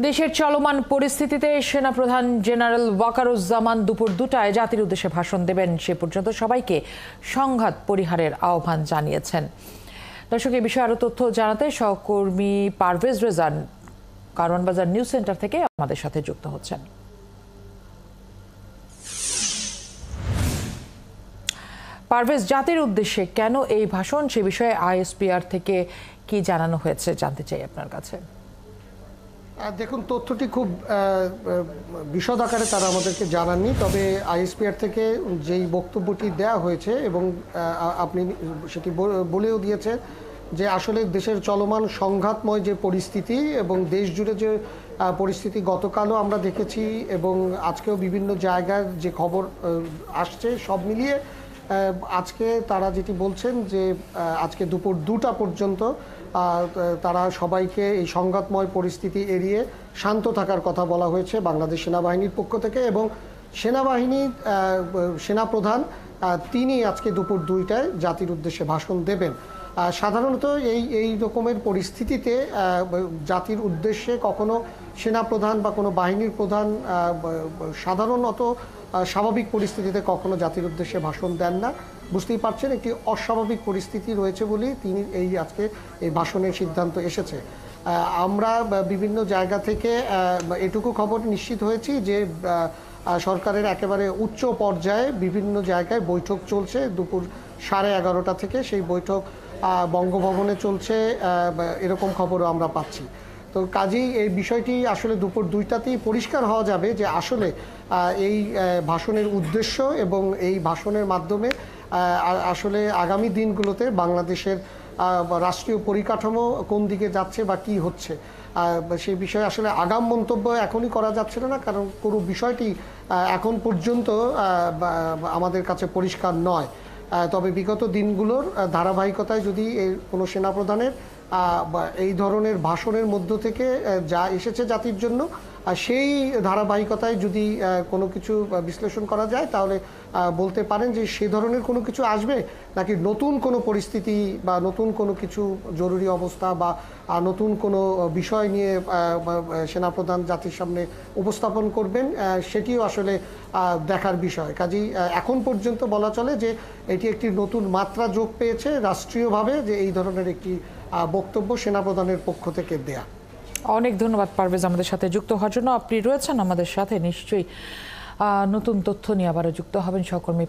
দেশের চলমান পরিস্থিতিতে সেনাপ্রধান জেনারেল ওয়াকারুজ্জামান দুপুর 2টায় জাতির উদ্দেশ্যে ভাষণ দেবেন। সে পর্যন্ত সবাইকে সংঘাত পরিহারের আহ্বান জানিয়েছেন। দর্শক, এই বিষয়ে আরো তথ্য জানাতে সহকর্মী পারভেজ রেজান কারওয়ানবাজার নিউজ সেন্টার থেকে আমাদের সাথে যুক্ত হচ্ছেন। পারভেজ, জাতির উদ্দেশ্যে কেন এই ভাষণ, সে বিষয়ে আইএসপিআর থেকে কি জানানো হয়েছে জানতে চাই আপনার কাছে। দেখুন, তথ্যটি খুব বিশদ আকারে তারা আমাদেরকে জানাননি, তবে আইএসপিআর থেকে যেই বক্তব্যটি দেওয়া হয়েছে এবং আপনি সেটি বলেও দিয়েছে যে আসলে দেশের চলমান সংঘাতময় যে পরিস্থিতি এবং দেশ জুড়ে যে পরিস্থিতি গতকালও আমরা দেখেছি এবং আজকেও বিভিন্ন জায়গার যে খবর আসছে সব মিলিয়ে আজকে তারা যেটি বলছেন যে আজকে দুপুর 2টা পর্যন্ত তারা সবাইকে এই সংঘাতময় পরিস্থিতি এড়িয়ে শান্ত থাকার কথা বলা হয়েছে বাংলাদেশ সেনাবাহিনীর পক্ষ থেকে। এবং সেনাপ্রধান তিনি আজকে দুপুর 2টায় জাতির উদ্দেশ্যে ভাষণ দেবেন। সাধারণত এই রকমের পরিস্থিতিতে জাতির উদ্দেশ্যে কখনো সেনাপ্রধান বা কোনো বাহিনীর প্রধান সাধারণত স্বাভাবিক পরিস্থিতিতে কখনো জাতির উদ্দেশ্যে ভাষণ দেন না। বুঝতেই পারছেন, একটি অস্বাভাবিক পরিস্থিতি রয়েছে বলেই তিনি আজকে এই ভাষণের সিদ্ধান্ত এসেছে। আমরা বিভিন্ন জায়গা থেকে এটুকু খবর নিশ্চিত হয়েছি যে সরকারের একেবারে উচ্চ পর্যায়ে বিভিন্ন জায়গায় বৈঠক চলছে দুপুর 11:30 থেকে। সেই বৈঠক বঙ্গভবনে চলছে, এরকম খবরও আমরা পাচ্ছি। তো কাজেই এই বিষয়টি আসলে দুপুর 2টাতেই পরিষ্কার হওয়া যাবে যে আসলে এই ভাষণের উদ্দেশ্য এবং এই ভাষণের মাধ্যমে আসলে আগামী দিনগুলোতে বাংলাদেশের রাষ্ট্রীয় পরিকাঠামো কোন দিকে যাচ্ছে বা কি হচ্ছে সেই বিষয়ে আসলে আগাম মন্তব্য এখনই করা যাচ্ছিল না, কারণ কোনো বিষয়টি এখন পর্যন্ত আমাদের কাছে পরিষ্কার নয়। তবে বিগত দিনগুলোর ধারাবাহিকতায় যদি কোনো সেনাপ্রধানের এই ধরনের ভাষণের মধ্য থেকে যা এসেছে জাতির জন্য, সেই ধারাবাহিকতায় যদি কোনো কিছু বিশ্লেষণ করা যায় তাহলে বলতে পারেন যে সে ধরনের কোনো কিছু আসবে, নাকি নতুন কোনো পরিস্থিতি বা নতুন কোনো কিছু জরুরি অবস্থা বা নতুন কোনো বিষয় নিয়ে সেনাপ্রধান জাতির সামনে উপস্থাপন করবেন, সেটিও আসলে দেখার বিষয়। কাজেই এখন পর্যন্ত বলা চলে যে এটি একটি নতুন মাত্রা যোগ পেয়েছে রাষ্ট্রীয়ভাবে, যে এই ধরনের একটি বক্তব্য সেনাপ্রধানের পক্ষ থেকে দেয়া। অনেক ধন্যবাদ পারভেজ আমাদের সাথে যুক্ত হওয়ার জন্য। আপনি রয়েছেন আমাদের সাথে, নিশ্চয়ই নতুন তথ্য নিয়ে আবারও যুক্ত হবেন সহকর্মী।